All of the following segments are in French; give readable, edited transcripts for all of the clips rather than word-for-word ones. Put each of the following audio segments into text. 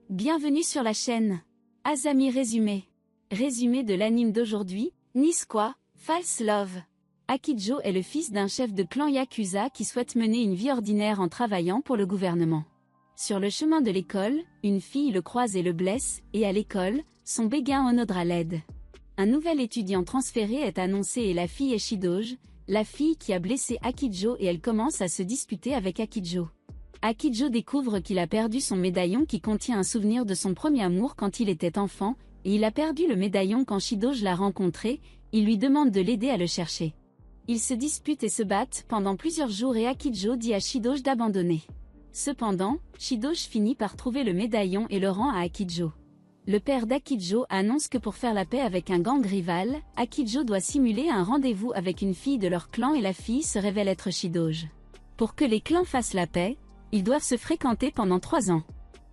Bienvenue sur la chaîne. Azami résumé. Résumé de l'anime d'aujourd'hui, Nisqua, False Love. Akijo est le fils d'un chef de clan Yakuza qui souhaite mener une vie ordinaire en travaillant pour le gouvernement. Sur le chemin de l'école, une fille le croise et le blesse, et à l'école, son béguin Onodra l'aide. Un nouvel étudiant transféré est annoncé et la fille est Shidoge, la fille qui a blessé Akijo, et elle commence à se disputer avec Akijo. Akijo découvre qu'il a perdu son médaillon qui contient un souvenir de son premier amour quand il était enfant, et il a perdu le médaillon quand Shidoge l'a rencontré, il lui demande de l'aider à le chercher. Ils se disputent et se battent pendant plusieurs jours et Akijo dit à Shidoge d'abandonner. Cependant, Shidoge finit par trouver le médaillon et le rend à Akijo. Le père d'Akijo annonce que pour faire la paix avec un gang rival, Akijo doit simuler un rendez-vous avec une fille de leur clan et la fille se révèle être Shidoge. Pour que les clans fassent la paix, ils doivent se fréquenter pendant 3 ans.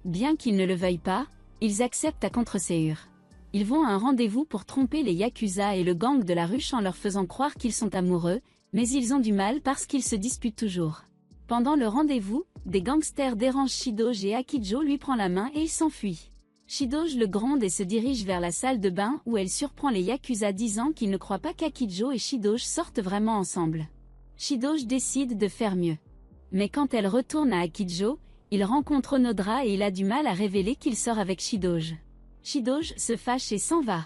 Bien qu'ils ne le veuillent pas, ils acceptent à contre-séure. Ils vont à un rendez-vous pour tromper les Yakuza et le gang de la ruche en leur faisant croire qu'ils sont amoureux, mais ils ont du mal parce qu'ils se disputent toujours. Pendant le rendez-vous, des gangsters dérangent Shidoge et Akijo lui prend la main et il s'enfuit. Shidoge le gronde et se dirige vers la salle de bain où elle surprend les Yakuza disant qu'ils ne croient pas qu'Akijo et Shidoge sortent vraiment ensemble. Shidoge décide de faire mieux. Mais quand elle retourne à Akijo, il rencontre Onodra et il a du mal à révéler qu'il sort avec Shidoge. Shidoge se fâche et s'en va.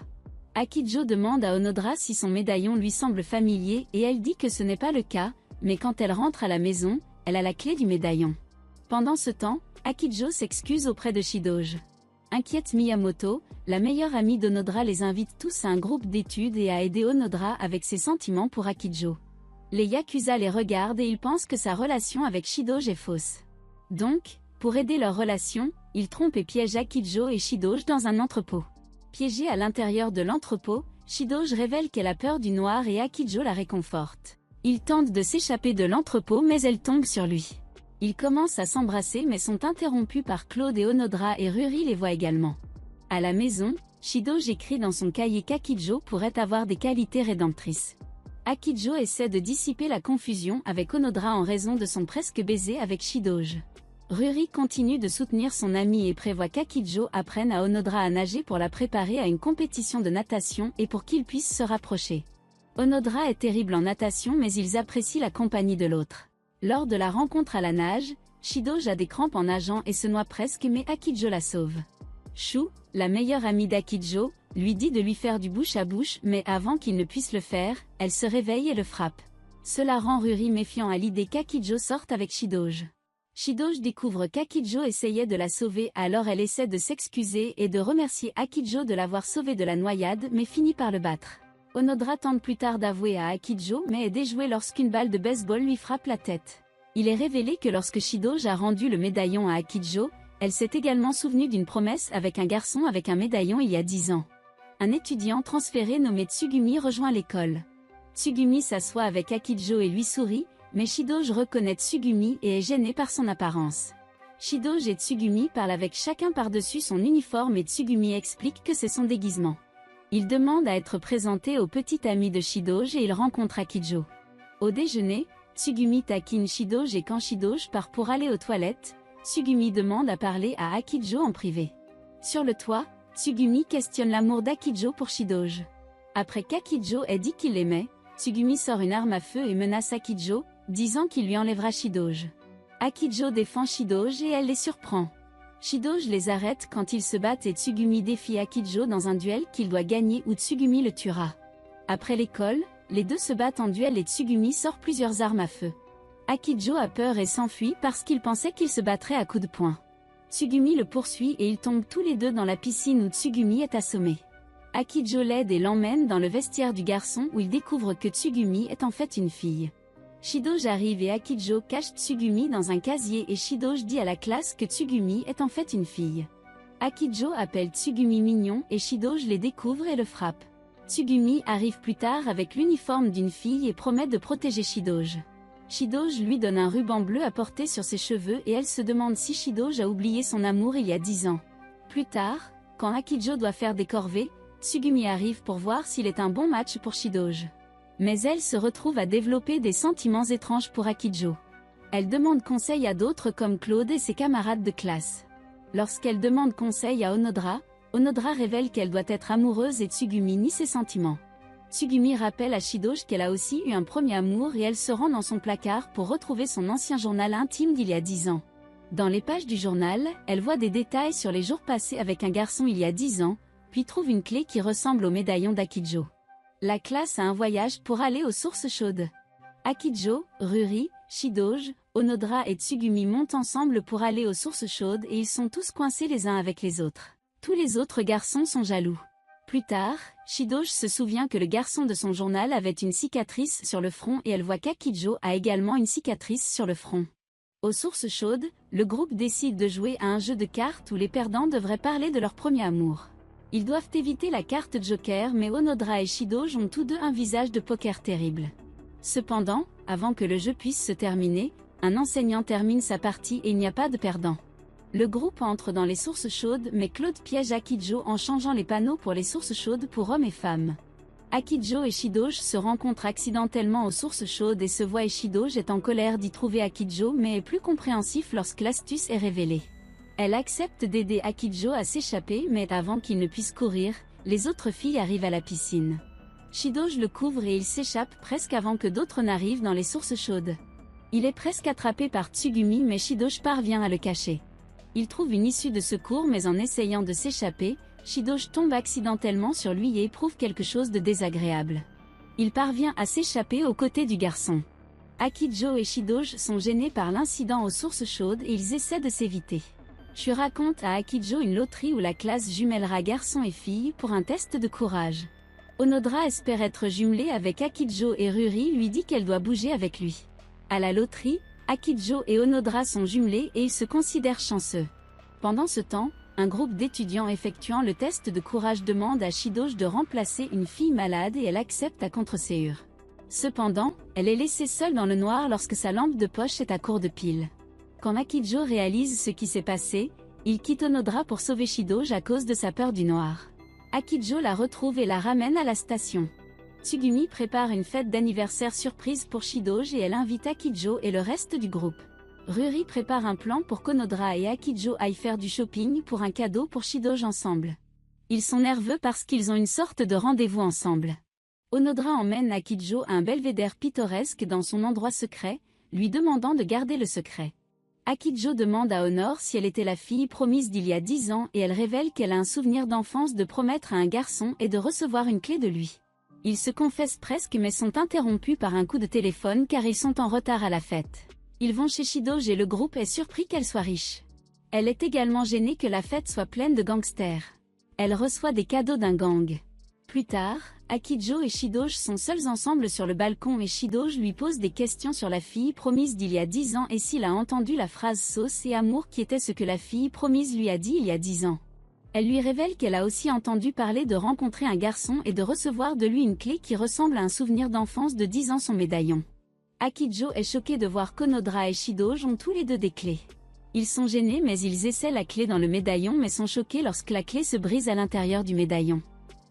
Akijo demande à Onodra si son médaillon lui semble familier et elle dit que ce n'est pas le cas, mais quand elle rentre à la maison, elle a la clé du médaillon. Pendant ce temps, Akijo s'excuse auprès de Shidoge. Inquiète Miyamoto, la meilleure amie d'Onodra les invite tous à un groupe d'études et à aider Onodra avec ses sentiments pour Akijo. Les Yakuza les regardent et ils pensent que sa relation avec Shidoge est fausse. Donc, pour aider leur relation, ils trompent et piègent Akijo et Shidoge dans un entrepôt. Piégée à l'intérieur de l'entrepôt, Shidoge révèle qu'elle a peur du noir et Akijo la réconforte. Ils tentent de s'échapper de l'entrepôt mais elle tombe sur lui. Ils commencent à s'embrasser mais sont interrompus par Claude et Onodra et Ruri les voit également. À la maison, Shidoge écrit dans son cahier qu'Akijo pourrait avoir des qualités rédemptrices. Akijo essaie de dissiper la confusion avec Onodra en raison de son presque baiser avec Shidoge. Ruri continue de soutenir son ami et prévoit qu'Akijo apprenne à Onodra à nager pour la préparer à une compétition de natation et pour qu'ils puissent se rapprocher. Onodra est terrible en natation mais ils apprécient la compagnie de l'autre. Lors de la rencontre à la nage, Shidoge a des crampes en nageant et se noie presque mais Akijo la sauve. Shu, la meilleure amie d'Akijo, lui dit de lui faire du bouche à bouche mais avant qu'il ne puisse le faire, elle se réveille et le frappe. Cela rend Ruri méfiant à l'idée qu'Akijo sorte avec Shidoge. Shidoge découvre qu'Akijo essayait de la sauver alors elle essaie de s'excuser et de remercier Akijo de l'avoir sauvée de la noyade mais finit par le battre. Onodra tente plus tard d'avouer à Akijo mais est déjouée lorsqu'une balle de baseball lui frappe la tête. Il est révélé que lorsque Shidoge a rendu le médaillon à Akijo, elle s'est également souvenue d'une promesse avec un garçon avec un médaillon il y a 10 ans. Un étudiant transféré nommé Tsugumi rejoint l'école. Tsugumi s'assoit avec Akijo et lui sourit, mais Shidoge reconnaît Tsugumi et est gêné par son apparence. Shidoge et Tsugumi parlent avec chacun par-dessus son uniforme et Tsugumi explique que c'est son déguisement. Il demande à être présenté au petit ami de Shidoge et il rencontre Akijo. Au déjeuner, Tsugumi taquine Shidoge et quand Shidoge part pour aller aux toilettes, Tsugumi demande à parler à Akijo en privé. Sur le toit, Tsugumi questionne l'amour d'Akijo pour Shidoge. Après qu'Akijo ait dit qu'il l'aimait, Tsugumi sort une arme à feu et menace Akijo, disant qu'il lui enlèvera Shidoge. Akijo défend Shidoge et elle les surprend. Shidoge les arrête quand ils se battent et Tsugumi défie Akijo dans un duel qu'il doit gagner ou Tsugumi le tuera. Après l'école, les deux se battent en duel et Tsugumi sort plusieurs armes à feu. Akijo a peur et s'enfuit parce qu'il pensait qu'ils se battraient à coups de poing. Tsugumi le poursuit et ils tombent tous les deux dans la piscine où Tsugumi est assommé. Akijo l'aide et l'emmène dans le vestiaire du garçon où il découvre que Tsugumi est en fait une fille. Shidoge arrive et Akijo cache Tsugumi dans un casier et Shidoge dit à la classe que Tsugumi est en fait une fille. Akijo appelle Tsugumi mignon et Shidoge les découvre et le frappe. Tsugumi arrive plus tard avec l'uniforme d'une fille et promet de protéger Shidoge. Shidoge lui donne un ruban bleu à porter sur ses cheveux et elle se demande si Shidoge a oublié son amour il y a 10 ans. Plus tard, quand Akijo doit faire des corvées, Tsugumi arrive pour voir s'il est un bon match pour Shidoge. Mais elle se retrouve à développer des sentiments étranges pour Akijo. Elle demande conseil à d'autres comme Claude et ses camarades de classe. Lorsqu'elle demande conseil à Onodra, Onodra révèle qu'elle doit être amoureuse et Tsugumi nie ses sentiments. Tsugumi rappelle à Shidoge qu'elle a aussi eu un premier amour et elle se rend dans son placard pour retrouver son ancien journal intime d'il y a 10 ans. Dans les pages du journal, elle voit des détails sur les jours passés avec un garçon il y a 10 ans, puis trouve une clé qui ressemble au médaillon d'Akijo. La classe a un voyage pour aller aux sources chaudes. Akijo, Ruri, Shidoge, Onodra et Tsugumi montent ensemble pour aller aux sources chaudes et ils sont tous coincés les uns avec les autres. Tous les autres garçons sont jaloux. Plus tard, Shidoge se souvient que le garçon de son journal avait une cicatrice sur le front et elle voit qu'Akijo a également une cicatrice sur le front. Aux sources chaudes, le groupe décide de jouer à un jeu de cartes où les perdants devraient parler de leur premier amour. Ils doivent éviter la carte Joker mais Onodra et Shidoge ont tous deux un visage de poker terrible. Cependant, avant que le jeu puisse se terminer, un enseignant termine sa partie et il n'y a pas de perdant. Le groupe entre dans les sources chaudes mais Claude piège Akijo en changeant les panneaux pour les sources chaudes pour hommes et femmes. Akijo et Shidoge se rencontrent accidentellement aux sources chaudes et se voient et Shidoge est en colère d'y trouver Akijo mais est plus compréhensif lorsque l'astuce est révélée. Elle accepte d'aider Akijo à s'échapper mais avant qu'il ne puisse courir, les autres filles arrivent à la piscine. Shidoge le couvre et il s'échappe presque avant que d'autres n'arrivent dans les sources chaudes. Il est presque attrapé par Tsugumi mais Shidoge parvient à le cacher. Il trouve une issue de secours mais en essayant de s'échapper, Shidoge tombe accidentellement sur lui et éprouve quelque chose de désagréable. Il parvient à s'échapper aux côtés du garçon. Akijo et Shidoge sont gênés par l'incident aux sources chaudes et ils essaient de s'éviter. Shu raconte à Akijo une loterie où la classe jumellera garçons et filles pour un test de courage. Onodra espère être jumelée avec Akijo et Ruri lui dit qu'elle doit bouger avec lui. À la loterie, Akijo et Onodra sont jumelés et ils se considèrent chanceux. Pendant ce temps, un groupe d'étudiants effectuant le test de courage demande à Shidoge de remplacer une fille malade et elle accepte à contre-séure. Cependant, elle est laissée seule dans le noir lorsque sa lampe de poche est à court de piles. Quand Akijo réalise ce qui s'est passé, il quitte Onodra pour sauver Shidoge à cause de sa peur du noir. Akijo la retrouve et la ramène à la station. Tsugumi prépare une fête d'anniversaire surprise pour Shidoge et elle invite Akijo et le reste du groupe. Ruri prépare un plan pour qu'Onodra et Akijo aillent faire du shopping pour un cadeau pour Shidoge ensemble. Ils sont nerveux parce qu'ils ont une sorte de rendez-vous ensemble. Onodra emmène Akijo à un belvédère pittoresque dans son endroit secret, lui demandant de garder le secret. Akijo demande à Honor si elle était la fille promise d'il y a 10 ans et elle révèle qu'elle a un souvenir d'enfance de promettre à un garçon et de recevoir une clé de lui. Ils se confessent presque mais sont interrompus par un coup de téléphone car ils sont en retard à la fête. Ils vont chez Shidoge et le groupe est surpris qu'elle soit riche. Elle est également gênée que la fête soit pleine de gangsters. Elle reçoit des cadeaux d'un gang. Plus tard, Akijo et Shidoge sont seuls ensemble sur le balcon et Shidoge lui pose des questions sur la fille promise d'il y a 10 ans et s'il a entendu la phrase sauce et amour qui était ce que la fille promise lui a dit il y a 10 ans. Elle lui révèle qu'elle a aussi entendu parler de rencontrer un garçon et de recevoir de lui une clé qui ressemble à un souvenir d'enfance de 10 ans son médaillon. Akijo est choqué de voir qu'Onodra et Shidoge ont tous les deux des clés. Ils sont gênés mais ils essaient la clé dans le médaillon mais sont choqués lorsque la clé se brise à l'intérieur du médaillon.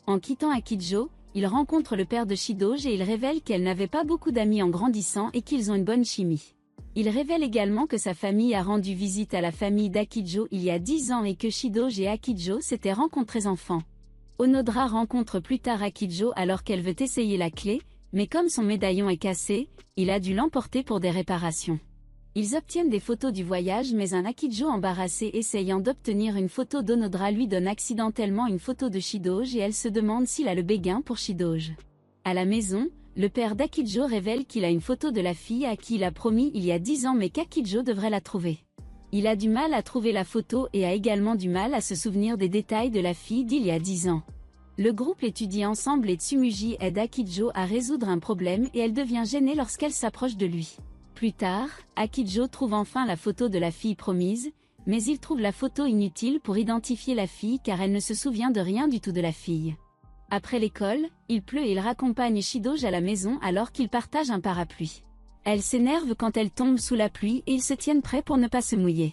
En quittant Akijo, il rencontre le père de Shidoge et il révèle qu'elle n'avait pas beaucoup d'amis en grandissant et qu'ils ont une bonne chimie. Il révèle également que sa famille a rendu visite à la famille d'Akijo il y a 10 ans et que Shidoge et Akijo s'étaient rencontrés enfants. Onodra rencontre plus tard Akijo alors qu'elle veut essayer la clé, mais comme son médaillon est cassé, il a dû l'emporter pour des réparations. Ils obtiennent des photos du voyage mais un Akijo embarrassé essayant d'obtenir une photo d'Onodra lui donne accidentellement une photo de Shidoge et elle se demande s'il a le béguin pour Shidoge. À la maison, le père d'Akijo révèle qu'il a une photo de la fille à qui il a promis il y a 10 ans mais qu'Akijo devrait la trouver. Il a du mal à trouver la photo et a également du mal à se souvenir des détails de la fille d'il y a 10 ans. Le groupe étudie ensemble et Tsumugi aide Akijo à résoudre un problème et elle devient gênée lorsqu'elle s'approche de lui. Plus tard, Akijo trouve enfin la photo de la fille promise, mais il trouve la photo inutile pour identifier la fille car elle ne se souvient de rien du tout de la fille. Après l'école, il pleut et il raccompagne Shidoge à la maison alors qu'ils partagent un parapluie. Elle s'énerve quand elle tombe sous la pluie et ils se tiennent prêts pour ne pas se mouiller.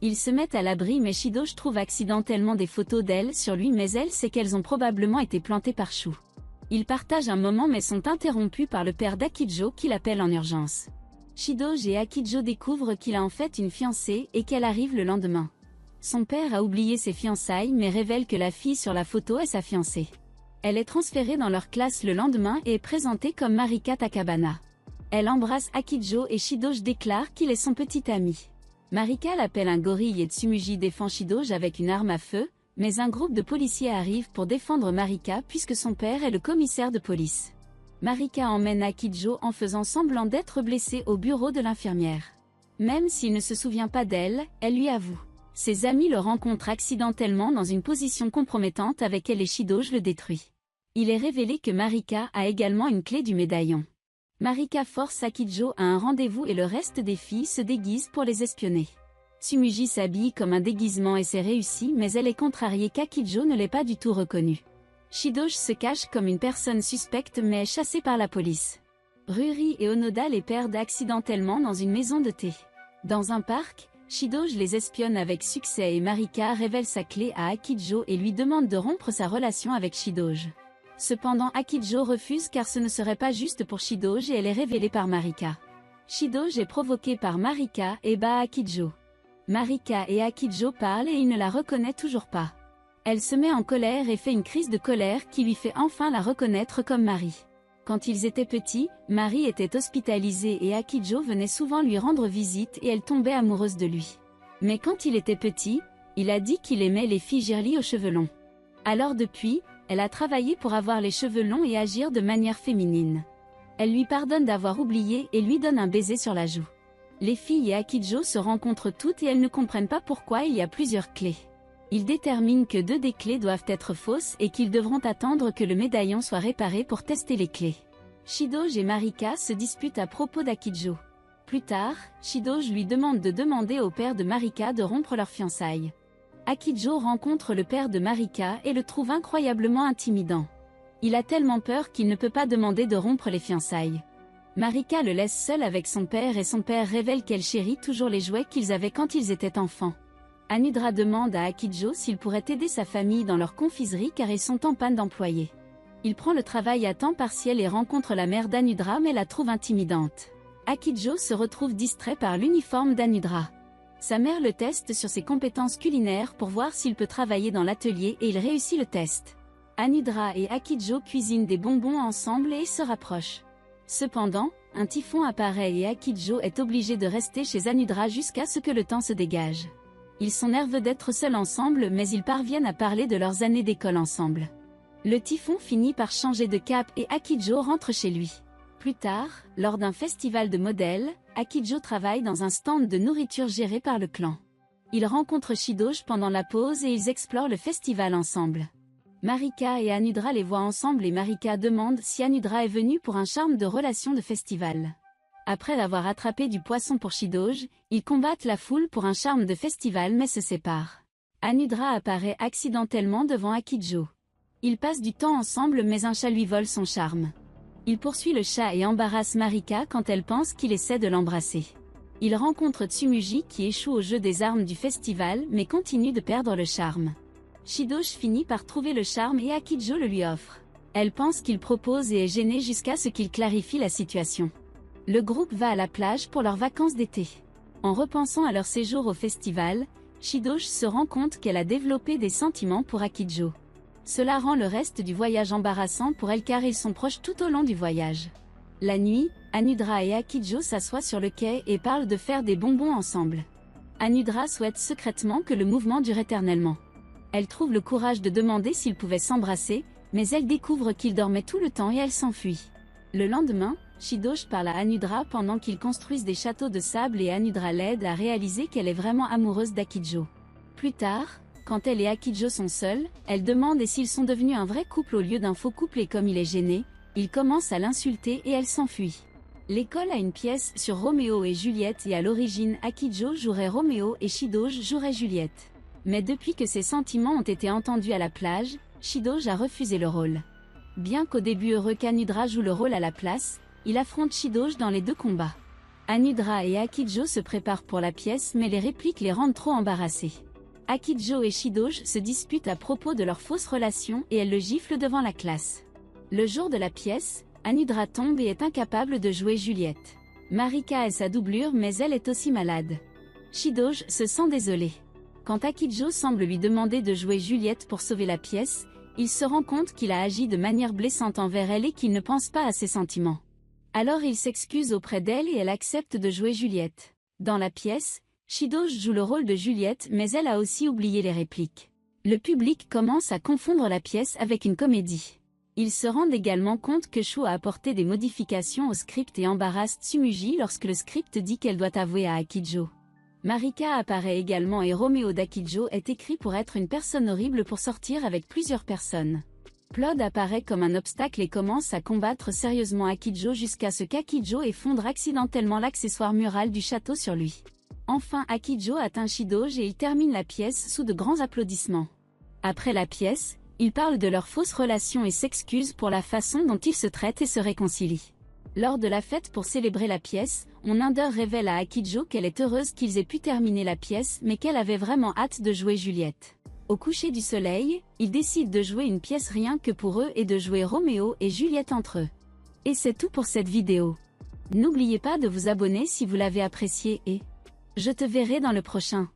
Ils se mettent à l'abri mais Shidoge trouve accidentellement des photos d'elle sur lui mais elle sait qu'elles ont probablement été plantées par Shu. Ils partagent un moment mais sont interrompus par le père d'Akijo qui l'appelle en urgence. Shidoge et Akijo découvrent qu'il a en fait une fiancée et qu'elle arrive le lendemain. Son père a oublié ses fiançailles mais révèle que la fille sur la photo est sa fiancée. Elle est transférée dans leur classe le lendemain et est présentée comme Marika Takabana. Elle embrasse Akijo et Shidoge déclare qu'il est son petit ami. Marika l'appelle un gorille et Tsumugi défend Shidoge avec une arme à feu, mais un groupe de policiers arrive pour défendre Marika puisque son père est le commissaire de police. Marika emmène Akijo en faisant semblant d'être blessée au bureau de l'infirmière. Même s'il ne se souvient pas d'elle, elle lui avoue. Ses amis le rencontrent accidentellement dans une position compromettante avec elle et Shidoge le détruit. Il est révélé que Marika a également une clé du médaillon. Marika force Akijo à un rendez-vous et le reste des filles se déguisent pour les espionner. Tsumugi s'habille comme un déguisement et c'est réussi mais elle est contrariée qu'Akijo ne l'ait pas du tout reconnu. Shidoge se cache comme une personne suspecte mais est chassée par la police. Ruri et Onoda les perdent accidentellement dans une maison de thé. Dans un parc, Shidoge les espionne avec succès et Marika révèle sa clé à Akijo et lui demande de rompre sa relation avec Shidoge. Cependant Akijo refuse car ce ne serait pas juste pour Shidoge et elle est révélée par Marika. Shidoge est provoqué par Marika et bat Akijo. Marika et Akijo parlent et il ne la reconnaît toujours pas. Elle se met en colère et fait une crise de colère qui lui fait enfin la reconnaître comme Marie. Quand ils étaient petits, Marie était hospitalisée et Akijo venait souvent lui rendre visite et elle tombait amoureuse de lui. Mais quand il était petit, il a dit qu'il aimait les filles girly aux cheveux longs. Alors depuis, elle a travaillé pour avoir les cheveux longs et agir de manière féminine. Elle lui pardonne d'avoir oublié et lui donne un baiser sur la joue. Les filles et Akijo se rencontrent toutes et elles ne comprennent pas pourquoi il y a plusieurs clés. Ils déterminent que 2 des clés doivent être fausses et qu'ils devront attendre que le médaillon soit réparé pour tester les clés. Shidoge et Marika se disputent à propos d'Akijo. Plus tard, Shidoge lui demande de demander au père de Marika de rompre leurs fiançailles. Akijo rencontre le père de Marika et le trouve incroyablement intimidant. Il a tellement peur qu'il ne peut pas demander de rompre les fiançailles. Marika le laisse seul avec son père et son père révèle qu'elle chérit toujours les jouets qu'ils avaient quand ils étaient enfants. Anudra demande à Akijo s'il pourrait aider sa famille dans leur confiserie car ils sont en panne d'employés. Il prend le travail à temps partiel et rencontre la mère d'Anudra mais la trouve intimidante. Akijo se retrouve distrait par l'uniforme d'Anudra. Sa mère le teste sur ses compétences culinaires pour voir s'il peut travailler dans l'atelier et il réussit le test. Anudra et Akijo cuisinent des bonbons ensemble et se rapprochent. Cependant, un typhon apparaît et Akijo est obligé de rester chez Anudra jusqu'à ce que le temps se dégage. Ils sont nerveux d'être seuls ensemble mais ils parviennent à parler de leurs années d'école ensemble. Le typhon finit par changer de cap et Akijo rentre chez lui. Plus tard, lors d'un festival de modèles, Akijo travaille dans un stand de nourriture géré par le clan. Il rencontre Shidoge pendant la pause et ils explorent le festival ensemble. Marika et Anudra les voient ensemble et Marika demande si Anudra est venue pour un charme de relation de festival. Après avoir attrapé du poisson pour Shidoge, ils combattent la foule pour un charme de festival mais se séparent. Anudra apparaît accidentellement devant Akijo. Ils passent du temps ensemble mais un chat lui vole son charme. Il poursuit le chat et embarrasse Marika quand elle pense qu'il essaie de l'embrasser. Il rencontre Tsumugi qui échoue au jeu des armes du festival mais continue de perdre le charme. Shidoge finit par trouver le charme et Akijo le lui offre. Elle pense qu'il propose et est gênée jusqu'à ce qu'il clarifie la situation. Le groupe va à la plage pour leurs vacances d'été. En repensant à leur séjour au festival, Shidoge se rend compte qu'elle a développé des sentiments pour Akijo. Cela rend le reste du voyage embarrassant pour elle car ils sont proches tout au long du voyage. La nuit, Anudra et Akijo s'assoient sur le quai et parlent de faire des bonbons ensemble. Anudra souhaite secrètement que le mouvement dure éternellement. Elle trouve le courage de demander s'ils pouvaient s'embrasser, mais elle découvre qu'ils dormaient tout le temps et elle s'enfuit. Le lendemain, Shidoge parle à Anudra pendant qu'ils construisent des châteaux de sable et Anudra l'aide à réaliser qu'elle est vraiment amoureuse d'Akijo. Plus tard, quand elle et Akijo sont seuls, elle demande s'ils sont devenus un vrai couple au lieu d'un faux couple et comme il est gêné, il commence à l'insulter et elle s'enfuit. L'école a une pièce sur Roméo et Juliette et à l'origine Akijo jouerait Roméo et Shidoge jouerait Juliette. Mais depuis que ses sentiments ont été entendus à la plage, Shidoge a refusé le rôle. Bien qu'au début heureux qu'Anudra joue le rôle à la place, il affronte Shidoge dans les 2 combats. Anudra et Akijo se préparent pour la pièce mais les répliques les rendent trop embarrassés. Akijo et Shidoge se disputent à propos de leur fausse relation et elle le gifle devant la classe. Le jour de la pièce, Anudra tombe et est incapable de jouer Juliette. Marika est sa doublure mais elle est aussi malade. Shidoge se sent désolé. Quand Akijo semble lui demander de jouer Juliette pour sauver la pièce, il se rend compte qu'il a agi de manière blessante envers elle et qu'il ne pense pas à ses sentiments. Alors il s'excuse auprès d'elle et elle accepte de jouer Juliette. Dans la pièce, Shido joue le rôle de Juliette mais elle a aussi oublié les répliques. Le public commence à confondre la pièce avec une comédie. Ils se rendent également compte que Shu a apporté des modifications au script et embarrasse Tsumugi lorsque le script dit qu'elle doit avouer à Akijo. Marika apparaît également et Roméo d'Akijo est écrit pour être une personne horrible pour sortir avec plusieurs personnes. Plod apparaît comme un obstacle et commence à combattre sérieusement Akijo jusqu'à ce qu'Akijo effondre accidentellement l'accessoire mural du château sur lui. Enfin Akijo atteint Shidoge et il termine la pièce sous de grands applaudissements. Après la pièce, ils parlent de leur fausse relation et s'excusent pour la façon dont ils se traitent et se réconcilient. Lors de la fête pour célébrer la pièce, Onder révèle à Akijo qu'elle est heureuse qu'ils aient pu terminer la pièce mais qu'elle avait vraiment hâte de jouer Juliette. Au coucher du soleil, ils décident de jouer une pièce rien que pour eux et de jouer Roméo et Juliette entre eux. Et c'est tout pour cette vidéo. N'oubliez pas de vous abonner si vous l'avez apprécié et je te verrai dans le prochain.